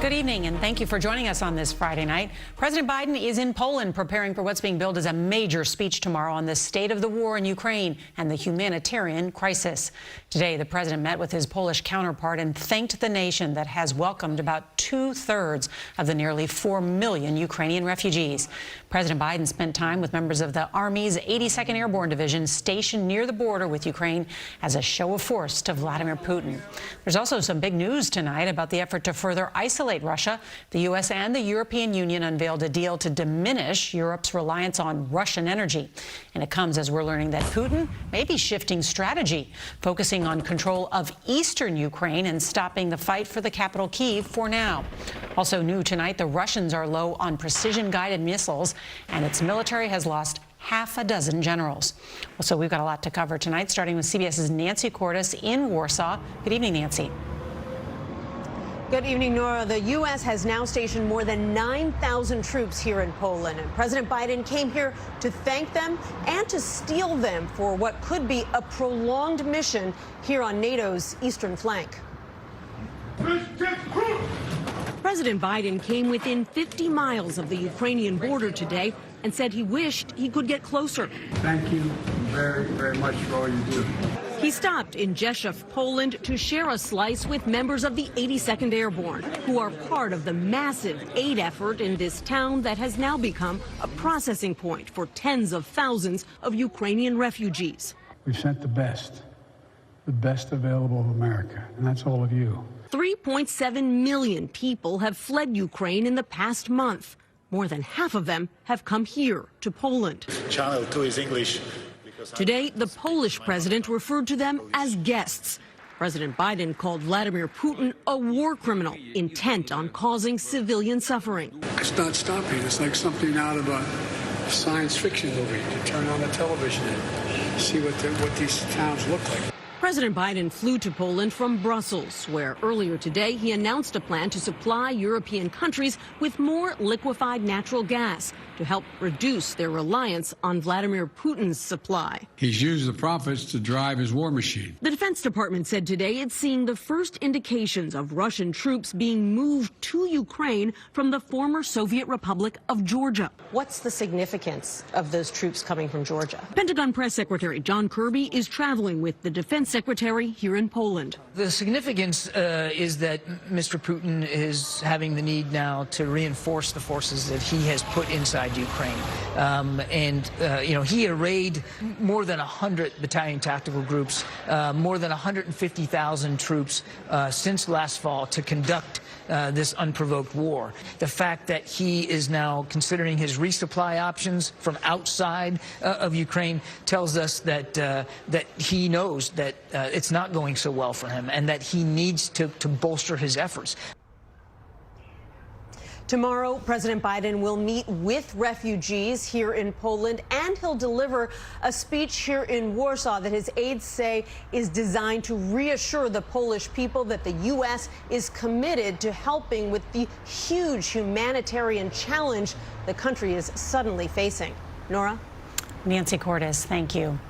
Good evening, and thank you for joining us on this Friday night. President Biden is in Poland preparing for what's being billed as a major speech tomorrow on the state of the war in Ukraine and the humanitarian crisis. Today, the president met with his Polish counterpart and thanked the nation that has welcomed about 2/3 of the nearly 4 million Ukrainian refugees. President Biden spent time with members of the Army's 82nd Airborne Division stationed near the border with Ukraine as a show of force to Vladimir Putin. There's also some big news tonight about the effort to further isolate Russia. The U.S. and the European Union unveiled a deal to diminish Europe's reliance on Russian energy. And it comes as we're learning that Putin may be shifting strategy, focusing on control of eastern Ukraine and stopping the fight for the capital, Kyiv, for now. Also new tonight, the Russians are low on precision-guided missiles, and its military has lost half a dozen generals. Well, so we've got a lot to cover tonight, starting with CBS's Nancy Cordes in Warsaw. Good evening, Nancy. Good evening, Nora. The U.S. has now stationed more than 9,000 troops here in Poland, and President Biden came here to thank them and to steel them for what could be a prolonged mission here on NATO's eastern flank. President Biden came within 50 miles of the Ukrainian border today and said he wished he could get closer. Thank you very, very much for all you do. He stopped in Rzeszów, Poland, to share a slice with members of the 82nd Airborne, who are part of the massive aid effort in this town that has now become a processing point for tens of thousands of Ukrainian refugees. We've sent the best available of America, and that's all of you. 3.7 million people have fled Ukraine in the past month. More than half of them have come here to Poland. Channel 2 is English. Today, the Polish president referred to them as guests. President Biden called Vladimir Putin a war criminal intent on causing civilian suffering. It's not stopping. It's like something out of a science fiction movie. You turn on the television and see what these towns look like. President Biden flew to Poland from Brussels, where earlier today he announced a plan to supply European countries with more liquefied natural gas to help reduce their reliance on Vladimir Putin's supply. He's used the profits to drive his war machine. The Defense Department said today it's seeing the first indications of Russian troops being moved to Ukraine from the former Soviet Republic of Georgia. What's the significance of those troops coming from Georgia? Pentagon Press Secretary John Kirby is traveling with the Defense Secretary here in Poland. The significance is that Mr. Putin is having the need now to reinforce the forces that he has put inside Ukraine. He arrayed more than 100 battalion tactical groups, more than 150,000 troops since last fall to conduct this unprovoked war. The fact that he is now considering his resupply options from outside of Ukraine tells us that he knows that it's not going so well for him and that he needs to bolster his efforts. Tomorrow, President Biden will meet with refugees here in Poland, and he'll deliver a speech here in Warsaw that his aides say is designed to reassure the Polish people that the U.S. is committed to helping with the huge humanitarian challenge the country is suddenly facing. Nora? Nancy Cordes, thank you.